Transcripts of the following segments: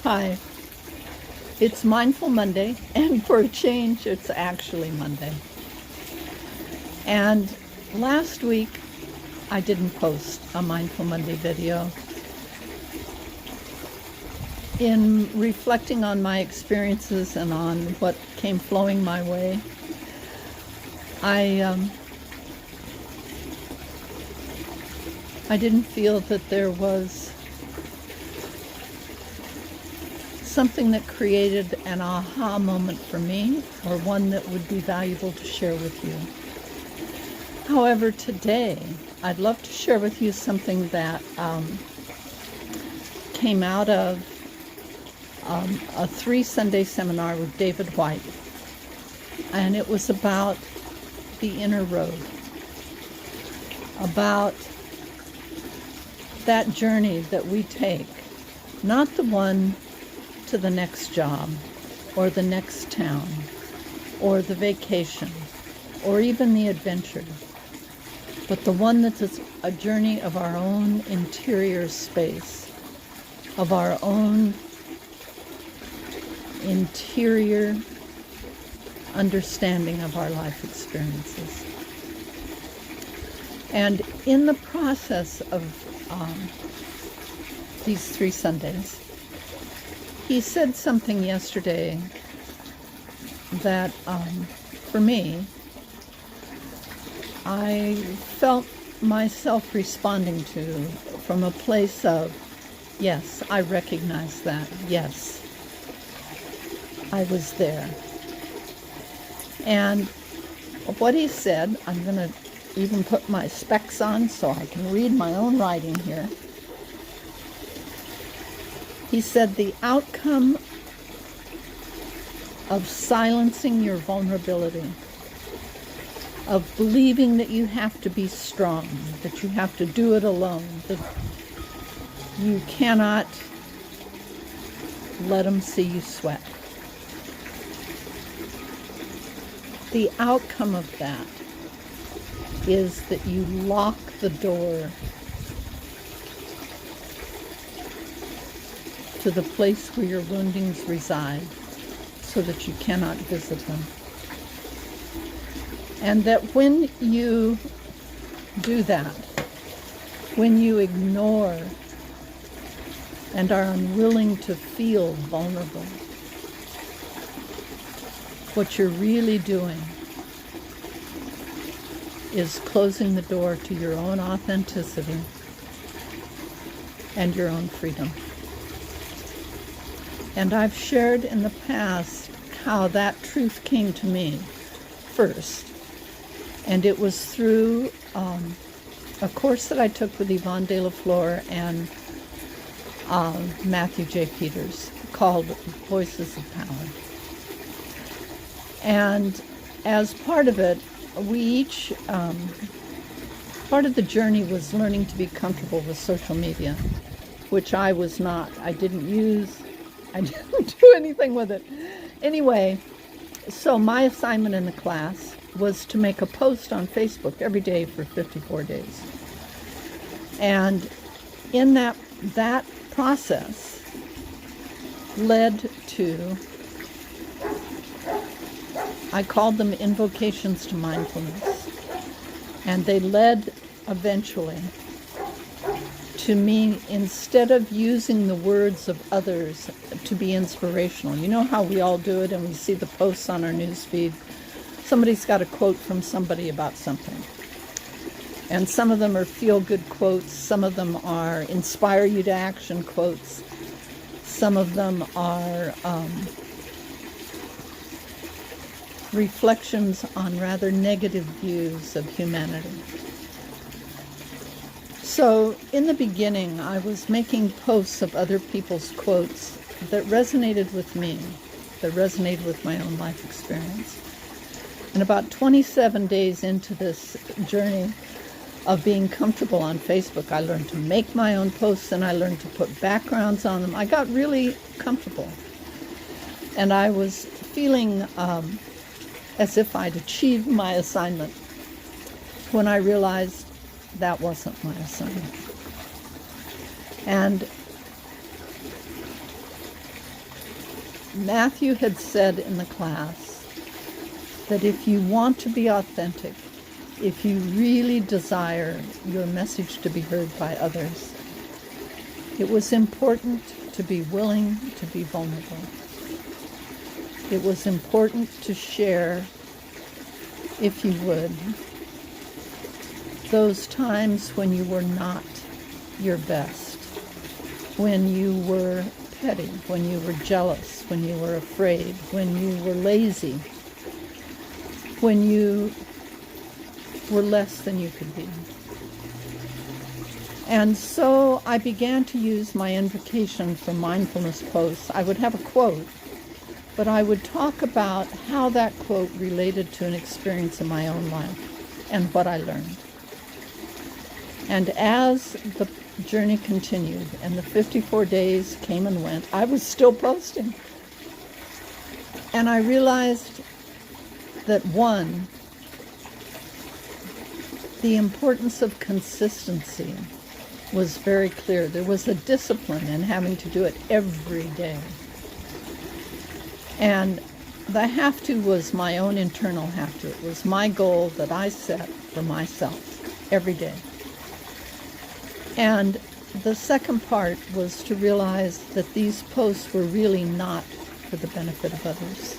Hi, it's Mindful Monday, and for a change, it's actually Monday. And last week, I didn't post a Mindful Monday video. In reflecting on my experiences and on what came flowing my way, I didn't feel that there was something that created an aha moment for me, or one that would be valuable to share with you. However, today, I'd love to share with you something that came out of a 3-Sunday seminar with David White, and it was about the inner road, about that journey that we take, not the one to the next job, or the next town, or the vacation, or even the adventure, but the one that's a journey of our own interior space, of our own interior understanding of our life experiences. And in the process of these 3 Sundays, he said something yesterday that, for me, I felt myself responding to from a place of, yes, I recognize that. Yes, I was there. And what he said, I'm going to even put my specs on so I can read my own writing here. He said, the outcome of silencing your vulnerability, of believing that you have to be strong, that you have to do it alone, that you cannot let them see you sweat. The outcome of that is that you lock the door to the place where your woundings reside, so that you cannot visit them. And that when you do that, when you ignore and are unwilling to feel vulnerable, what you're really doing is closing the door to your own authenticity and your own freedom. And I've shared in the past how that truth came to me first. And it was through a course that I took with Yvonne de la Flor and Matthew J. Peters called Voices of Power. And as part of it, we each, part of the journey was learning to be comfortable with social media, which I was not. I didn't do anything with it. Anyway, so my assignment in the class was to make a post on Facebook every day for 54 days. And in that process led to, I called them invocations to mindfulness. And they led eventually to me, instead of using the words of others to be inspirational. You know how we all do it, and we see the posts on our news feed. Somebody's got a quote from somebody about something. And some of them are feel-good quotes. Some of them are inspire you to action quotes. Some of them are reflections on rather negative views of humanity. So in the beginning, I was making posts of other people's quotes that resonated with me, that resonated with my own life experience. And about 27 days into this journey of being comfortable on Facebook, I learned to make my own posts, and I learned to put backgrounds on them. I got really comfortable. And I was feeling as if I'd achieved my assignment when I realized that wasn't my assignment. And Matthew had said in the class that if you want to be authentic, if you really desire your message to be heard by others, it was important to be willing to be vulnerable. It was important to share, if you would, those times when you were not your best, when you were petty, when you were jealous, when you were afraid, when you were lazy, when you were less than you could be. And so I began to use my invocation for mindfulness posts. I would have a quote, but I would talk about how that quote related to an experience in my own life and what I learned. And as the journey continued and the 54 days came and went, I was still posting. And I realized that, one, the importance of consistency was very clear. There was a discipline in having to do it every day. And the have to was my own internal have to. It was my goal that I set for myself every day. And the second part was to realize that these posts were really not for the benefit of others.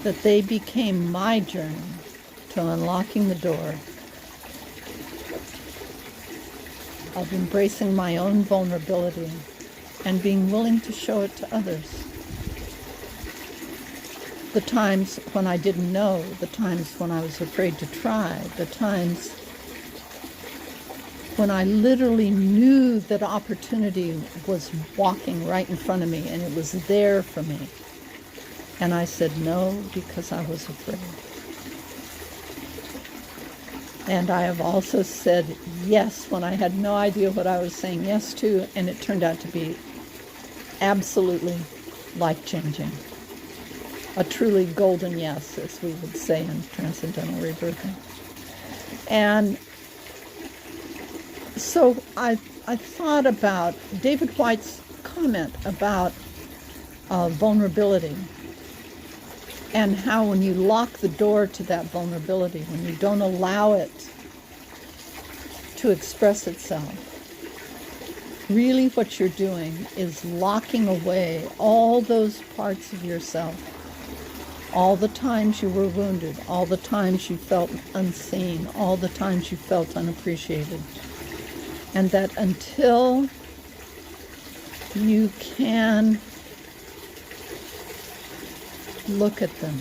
That they became my journey to unlocking the door of embracing my own vulnerability and being willing to show it to others. The times when I didn't know, the times when I was afraid to try, the times when I literally knew that opportunity was walking right in front of me and it was there for me. And I said no because I was afraid. And I have also said yes when I had no idea what I was saying yes to, and it turned out to be absolutely life-changing. A truly golden yes, as we would say in Transcendental Rebirthing. And so I thought about David White's comment about vulnerability, and how when you lock the door to that vulnerability, when you don't allow it to express itself, really what you're doing is locking away all those parts of yourself, all the times you were wounded, all the times you felt unseen, all the times you felt unappreciated. And that until you can look at them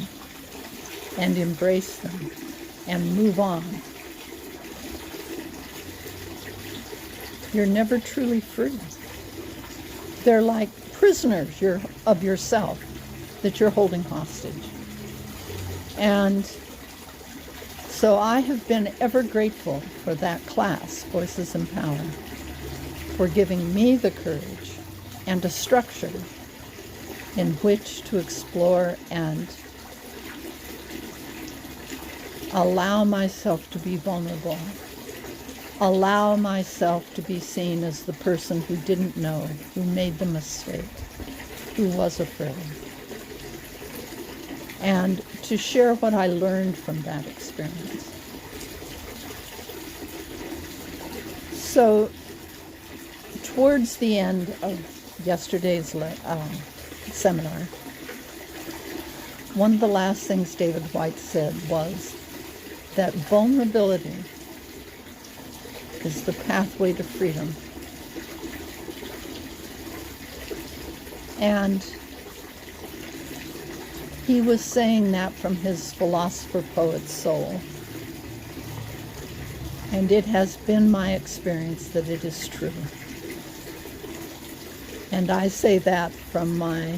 and embrace them and move on, you're never truly free. They're like prisoners of yourself that you're holding hostage. And so I have been ever grateful for that class, Voices in Power, for giving me the courage and a structure in which to explore and allow myself to be vulnerable, allow myself to be seen as the person who didn't know, who made the mistake, who was afraid, and to share what I learned from that experience. So towards the end of yesterday's seminar, one of the last things David White said was that vulnerability is the pathway to freedom. And he was saying that from his philosopher poet's soul. And it has been my experience that it is true. And I say that from my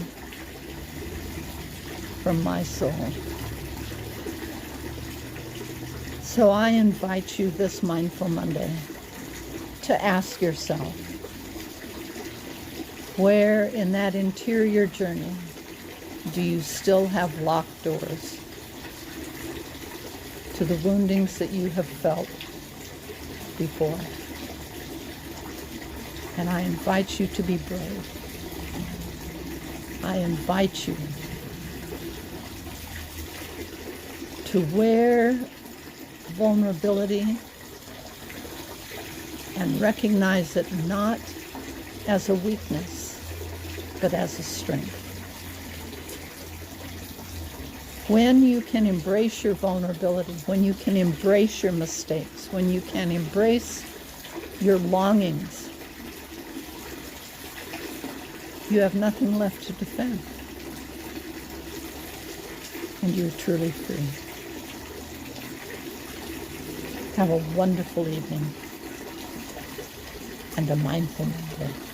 soul. So I invite you this Mindful Monday to ask yourself, where in that interior journey do you still have locked doors to the woundings that you have felt before? And I invite you to be brave. I invite you to wear vulnerability and recognize it not as a weakness, but as a strength. When you can embrace your vulnerability, when you can embrace your mistakes, when you can embrace your longings, you have nothing left to defend. And you're truly free. Have a wonderful evening and a mindful day.